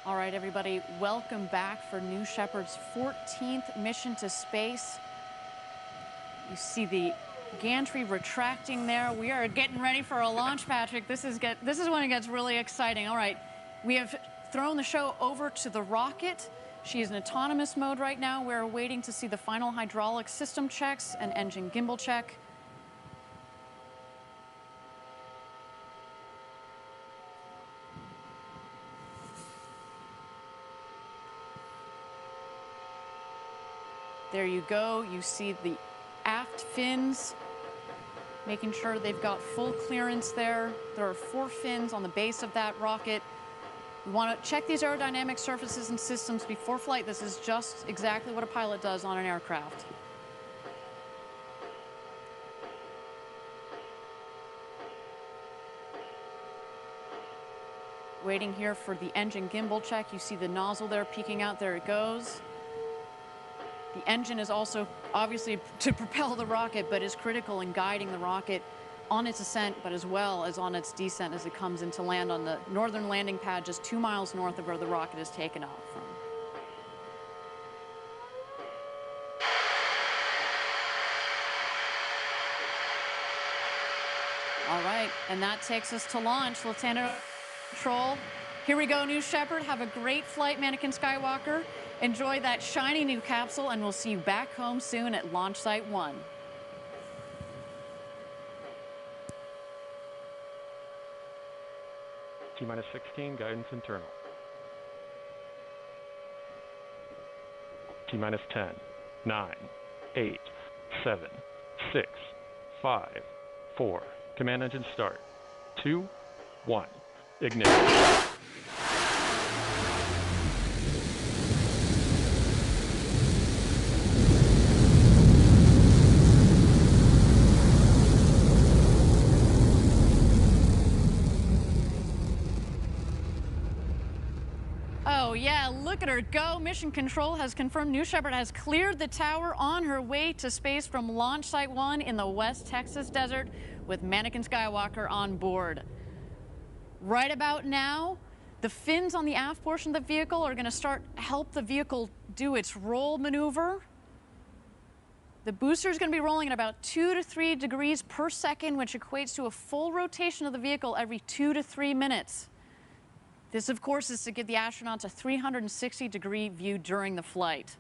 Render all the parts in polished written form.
All right, everybody, welcome back for New Shepard's 14th mission to space. You see the gantry retracting there. We are getting ready for a launch, Patrick. This is when it gets really exciting. All right, we have thrown the show over to the rocket. She is in autonomous mode right now. We're waiting to see the final hydraulic system checks and engine gimbal check. There you go. You see the aft fins, making sure they've got full clearance there. There are 4 fins on the base of that rocket. We want to check these aerodynamic surfaces and systems before flight. This is just exactly what a pilot does on an aircraft. Waiting here for the engine gimbal check. You see the nozzle there peeking out. There it goes. The engine is also obviously to propel the rocket, but is critical in guiding the rocket on its ascent, but as well as on its descent as it comes into land on the northern landing pad just 2 miles north of where the rocket is taken off from. All right, and that takes us to launch. Lieutenant Control, here we go, New Shepard. Have a great flight, Mannequin Skywalker. Enjoy that shiny new capsule, and we'll see you back home soon at Launch Site 1. T-minus 16, guidance internal. T-minus 10, 9, 8, 7, 6, 5, 4. Command engine start. 2, 1. Ignition. Oh, yeah, look at her go. Mission Control has confirmed New Shepard has cleared the tower on her way to space from Launch Site 1 in the West Texas desert with Mannequin Skywalker on board. Right about now, the fins on the aft portion of the vehicle are going to help the vehicle do its roll maneuver. The booster is going to be rolling at about 2 to 3 degrees per second, which equates to a full rotation of the vehicle every 2 to 3 minutes. This, of course, is to give the astronauts a 360-degree view during the flight.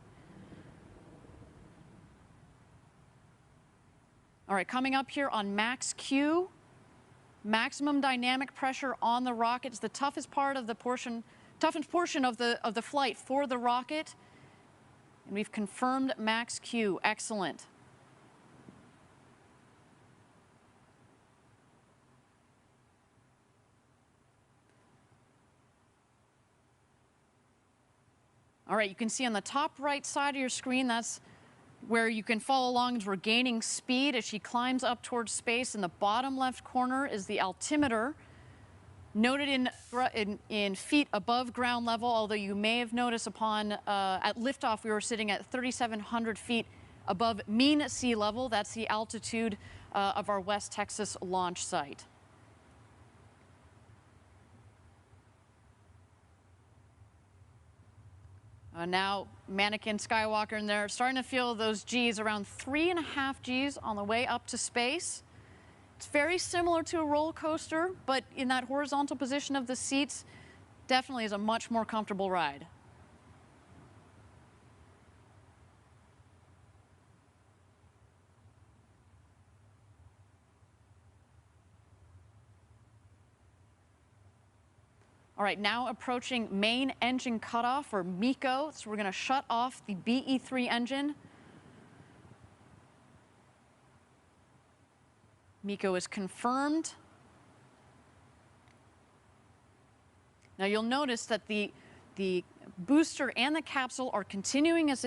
All right, coming up here on max Q, maximum dynamic pressure on the rocket is the toughest portion of the flight for the rocket. And we've confirmed max Q. Excellent. All right, you can see on the top right side of your screen, that's where you can follow along as we're gaining speed as she climbs up towards space. In the bottom left corner is the altimeter, noted in feet above ground level, although you may have noticed at liftoff we were sitting at 3,700 feet above mean sea level. That's the altitude of our West Texas launch site. Now, Mannequin Skywalker, and they're starting to feel those Gs, around 3.5 Gs on the way up to space. It's very similar to a roller coaster, but in that horizontal position of the seats, definitely is a much more comfortable ride. All right, now approaching main engine cutoff, or MECO. So we're going to shut off the BE-3 engine. MECO is confirmed. Now you'll notice that the booster and the capsule are continuing as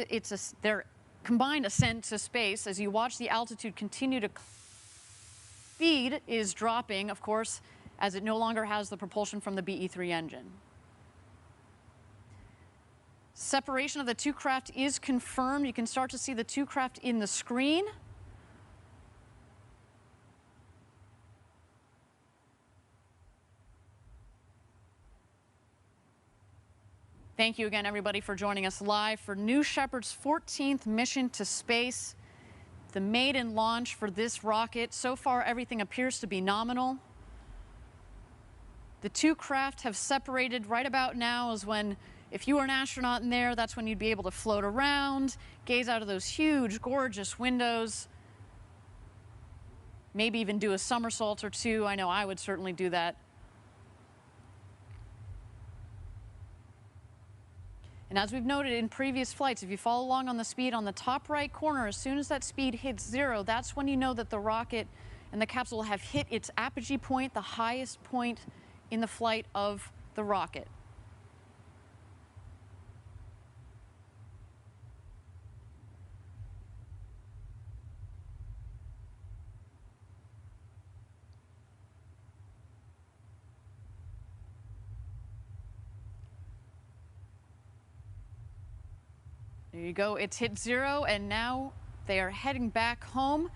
their combined ascent to space. As you watch the altitude continue to speed is dropping, of course, as it no longer has the propulsion from the BE-3 engine. Separation of the two craft is confirmed. You can start to see the two craft in the screen. Thank you again, everybody, for joining us live for New Shepard's 14th mission to space. The maiden launch for this rocket. So far, everything appears to be nominal. The two craft have separated. Right about now is when, if you were an astronaut in there, that's when you'd be able to float around, gaze out of those huge, gorgeous windows, maybe even do a somersault or two. I know I would certainly do that. And as we've noted in previous flights, if you follow along on the speed on the top right corner, as soon as that speed hits 0, that's when you know that the rocket and the capsule have hit its apogee point, the highest point in the flight of the rocket. There you go, it's hit 0, and now they are heading back home.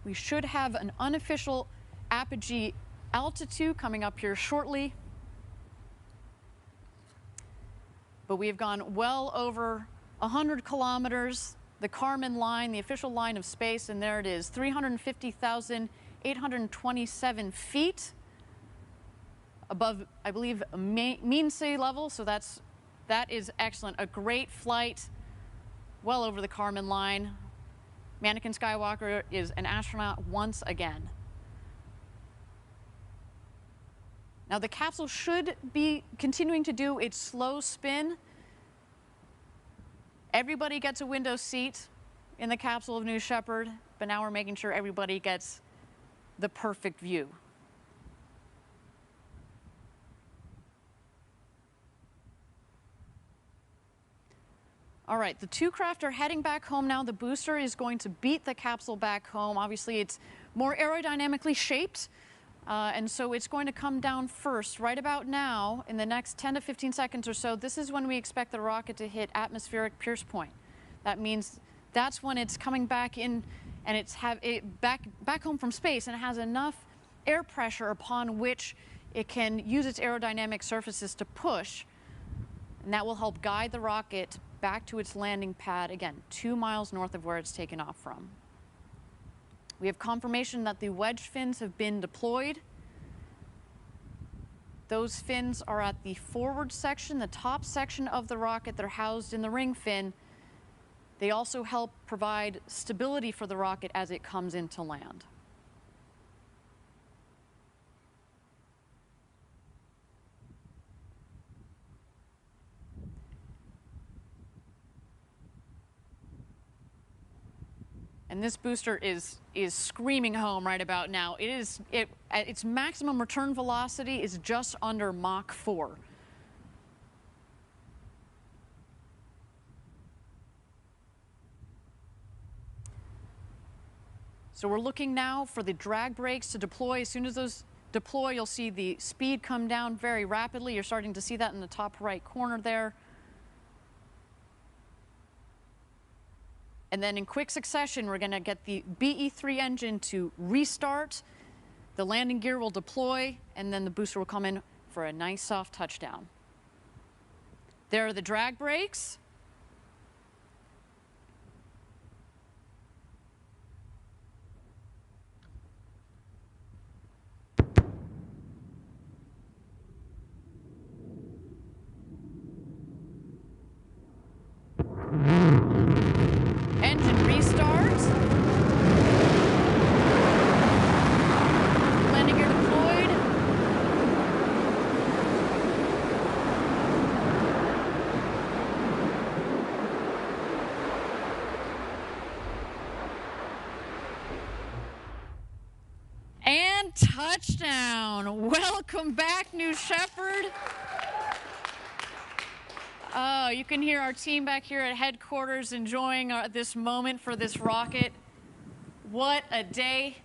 We should have an unofficial apogee altitude coming up here shortly. But we have gone well over 100 kilometers, the Kármán line, the official line of space, and there it is, 350,827 feet above, I believe, mean sea level, so that is excellent. A great flight. Well over the Kármán line. Anakin Skywalker is an astronaut once again. Now the capsule should be continuing to do its slow spin. Everybody gets a window seat in the capsule of New Shepard, but now we're making sure everybody gets the perfect view. All right, the two craft are heading back home now. The booster is going to beat the capsule back home. Obviously, it's more aerodynamically shaped, and so it's going to come down first. Right about now, in the next 10 to 15 seconds or so, this is when we expect the rocket to hit atmospheric pierce point. That means that's when it's coming back in, and it's back home from space, and it has enough air pressure upon which it can use its aerodynamic surfaces to push, and that will help guide the rocket back to its landing pad, again, 2 miles north of where it's taken off from. We have confirmation that the wedge fins have been deployed. Those fins are at the forward section, the top section of the rocket. They're housed in the ring fin. They also help provide stability for the rocket as it comes into land. And this booster is screaming home right about now. Its maximum return velocity is just under Mach 4. So we're looking now for the drag brakes to deploy. As soon as those deploy, you'll see the speed come down very rapidly. You're starting to see that in the top right corner there. And then in quick succession, we're going to get the BE-3 engine to restart. The landing gear will deploy, and then the booster will come in for a nice soft touchdown. There are the drag brakes. Engine restart. Landing gear deployed. And touchdown. Welcome back, New Shepard. Oh, you can hear our team back here at headquarters enjoying this moment for this rocket. What a day.